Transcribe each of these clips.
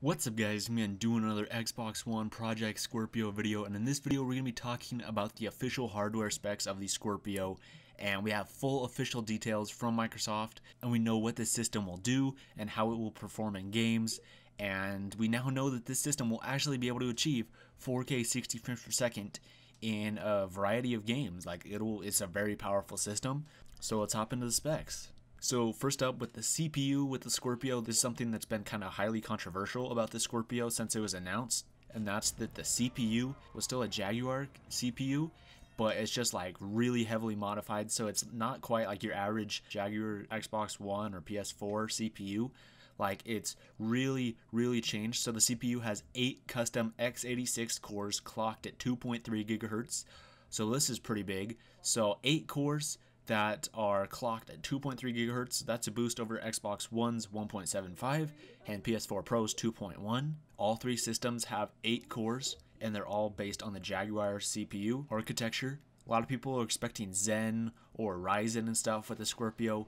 What's up guys, I'm doing another Xbox One Project Scorpio video, and in this video we're going to be talking about the official hardware specs of the Scorpio, and we have full official details from Microsoft, and we know what this system will do and how it will perform in games, and we now know that this system will actually be able to achieve 4K 60 frames per second in a variety of games. It's a very powerful system, so let's hop into the specs. So first up, with the CPU with the Scorpio, this is something that's been kind of highly controversial about the Scorpio since it was announced, and that's that the CPU was still a Jaguar CPU, but it's just like really heavily modified, so it's not quite like your average Jaguar Xbox One or PS4 CPU. Like, it's really changed. So the CPU has 8 custom x86 cores clocked at 2.3 gigahertz. So this is pretty big. So 8 cores that are clocked at 2.3 gigahertz. That's a boost over Xbox One's 1.75 and PS4 Pro's 2.1. All 3 systems have 8 cores, and they're all based on the Jaguar CPU architecture. A lot of people are expecting Zen or Ryzen and stuff with the Scorpio,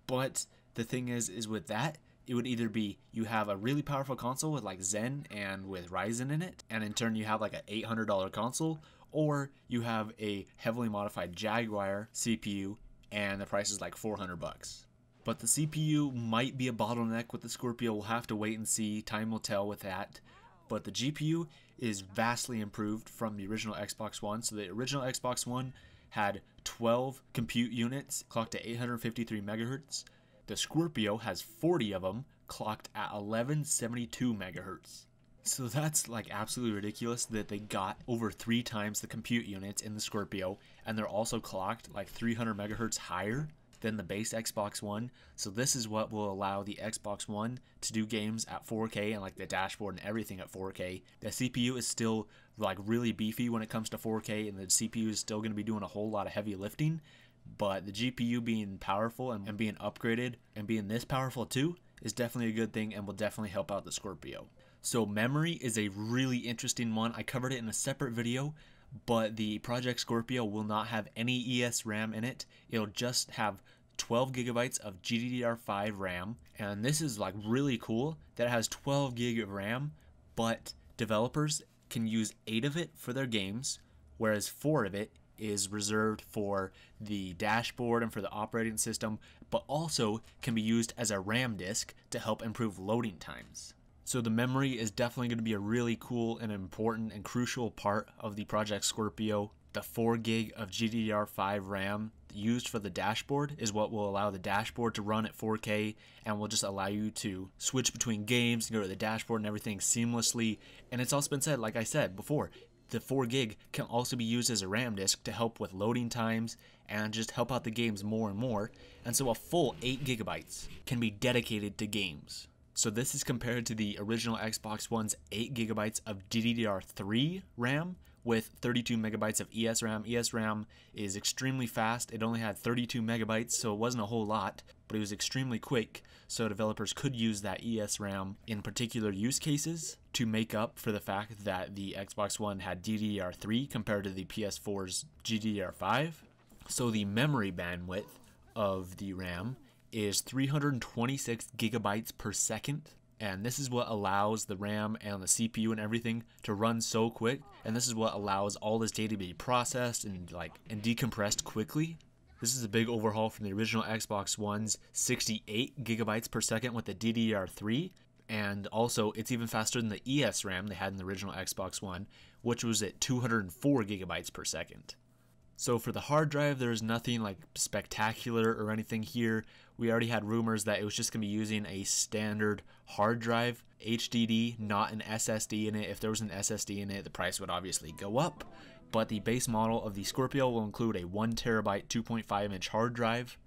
but the thing is with that, it would either be you have a really powerful console with like Zen and with Ryzen in it, and in turn you have like an $800 console, or you have a heavily modified Jaguar CPU and the price is like $400. But the CPU might be a bottleneck with the Scorpio. We'll have to wait and see. Time will tell with that. But the GPU is vastly improved from the original Xbox One. So the original Xbox One had 12 compute units clocked at 853 megahertz. The Scorpio has 40 of them clocked at 1172 megahertz. So that's like absolutely ridiculous that they got over 3 times the compute units in the Scorpio, and they're also clocked like 300 megahertz higher than the base Xbox One. So this is what will allow the Xbox One to do games at 4K and like the dashboard and everything at 4K. The CPU is still like really beefy when it comes to 4K, and the CPU is still going to be doing a whole lot of heavy lifting. But the GPU being powerful and being upgraded and being this powerful too is definitely a good thing and will definitely help out the Scorpio. So memory is a really interesting one. I covered it in a separate video, but the Project Scorpio will not have any ESRAM in it. It'll just have 12 gigabytes of GDDR5 RAM, and this is like really cool that it has 12 gig of RAM, but developers can use 8 of it for their games, whereas 4 of it is reserved for the dashboard and for the operating system, but also can be used as a RAM disk to help improve loading times. So the memory is definitely going to be a really cool and important and crucial part of the Project Scorpio. The 4 gig of GDDR5 RAM used for the dashboard is what will allow the dashboard to run at 4K, and will just allow you to switch between games and go to the dashboard and everything seamlessly. And it's also been said, like I said before, the 4 gig can also be used as a RAM disk to help with loading times and just help out the games more and more. And so a full 8 gigabytes can be dedicated to games. So this is compared to the original Xbox One's 8 gigabytes of DDR3 RAM with 32 megabytes of ESRAM. ESRAM is extremely fast. It only had 32 megabytes, so it wasn't a whole lot, but it was extremely quick, so developers could use that ESRAM in particular use cases to make up for the fact that the Xbox One had DDR3 compared to the PS4's GDDR5. So the memory bandwidth of the RAM is 326 gigabytes per second, and this is what allows the RAM and the CPU and everything to run so quick, and this is what allows all this data to be processed and decompressed quickly. This is a big overhaul from the original Xbox One's 68 gigabytes per second with the DDR3, and also it's even faster than the ESRAM they had in the original Xbox One, which was at 204 gigabytes per second. So for the hard drive, there's nothing like spectacular or anything here. We already had rumors that it was just going to be using a standard hard drive, HDD, not an SSD in it. If there was an SSD in it, the price would obviously go up. But the base model of the Scorpio will include a 1 terabyte 2.5 inch hard drive,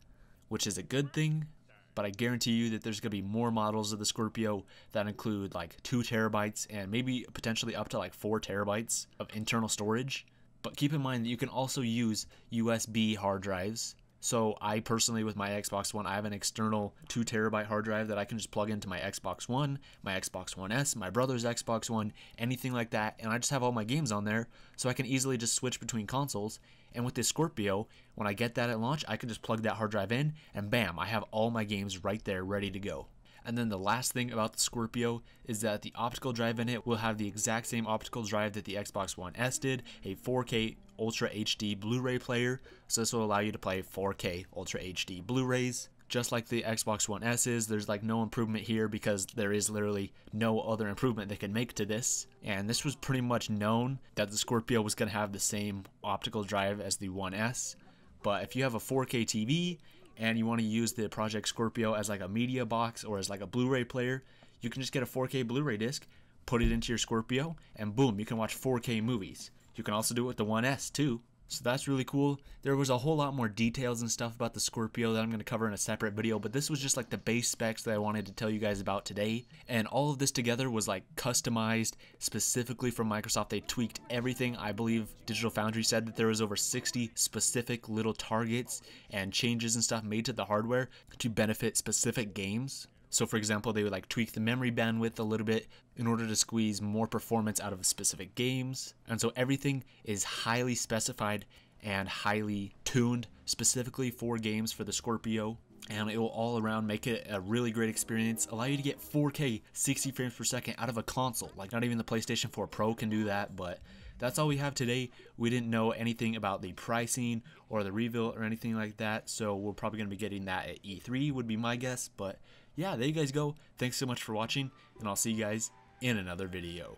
which is a good thing. But I guarantee you that there's going to be more models of the Scorpio that include like 2 terabytes and maybe potentially up to like 4 terabytes of internal storage. But keep in mind that you can also use USB hard drives. So I personally, with my Xbox One, I have an external 2 terabyte hard drive that I can just plug into my Xbox One, my Xbox One S, my brother's Xbox One, anything like that, and I just have all my games on there, so I can easily just switch between consoles. And with this Scorpio, when I get that at launch, I can just plug that hard drive in, and bam, I have all my games right there ready to go. And then the last thing about the Scorpio is that the optical drive in it will have the exact same optical drive that the Xbox One S did, a 4K Ultra HD Blu-ray player. So this will allow you to play 4K Ultra HD Blu-rays. Just like the Xbox One S is, there's like no improvement here because there is literally no other improvement they can make to this. And this was pretty much known that the Scorpio was going to have the same optical drive as the One S. But if you have a 4K TV and you want to use the Project Scorpio as like a media box or as like a Blu-ray player, you can just get a 4K Blu-ray disc, put it into your Scorpio, and boom, you can watch 4K movies. You can also do it with the One S too. So that's really cool. There was a whole lot more details and stuff about the Scorpio that I'm going to cover in a separate video, but this was just like the base specs that I wanted to tell you guys about today. And all of this together was like customized specifically from Microsoft. They tweaked everything. I believe DigitalFoundry said that there was over 60 specific little targets and changes and stuff made to the hardware to benefit specific games. So for example, they would like tweak the memory bandwidth a little bit in order to squeeze more performance out of specific games. And so everything is highly specified and highly tuned specifically for games for the Scorpio. And it will all around make it a really great experience, allow you to get 4K 60 frames per second out of a console. Like not even the PlayStation 4 Pro can do that, but that's all we have today. We didn't know anything about the pricing or the reveal or anything like that, so we're probably going to be getting that at E3 would be my guess. But yeah, there you guys go. Thanks so much for watching, and I'll see you guys in another video.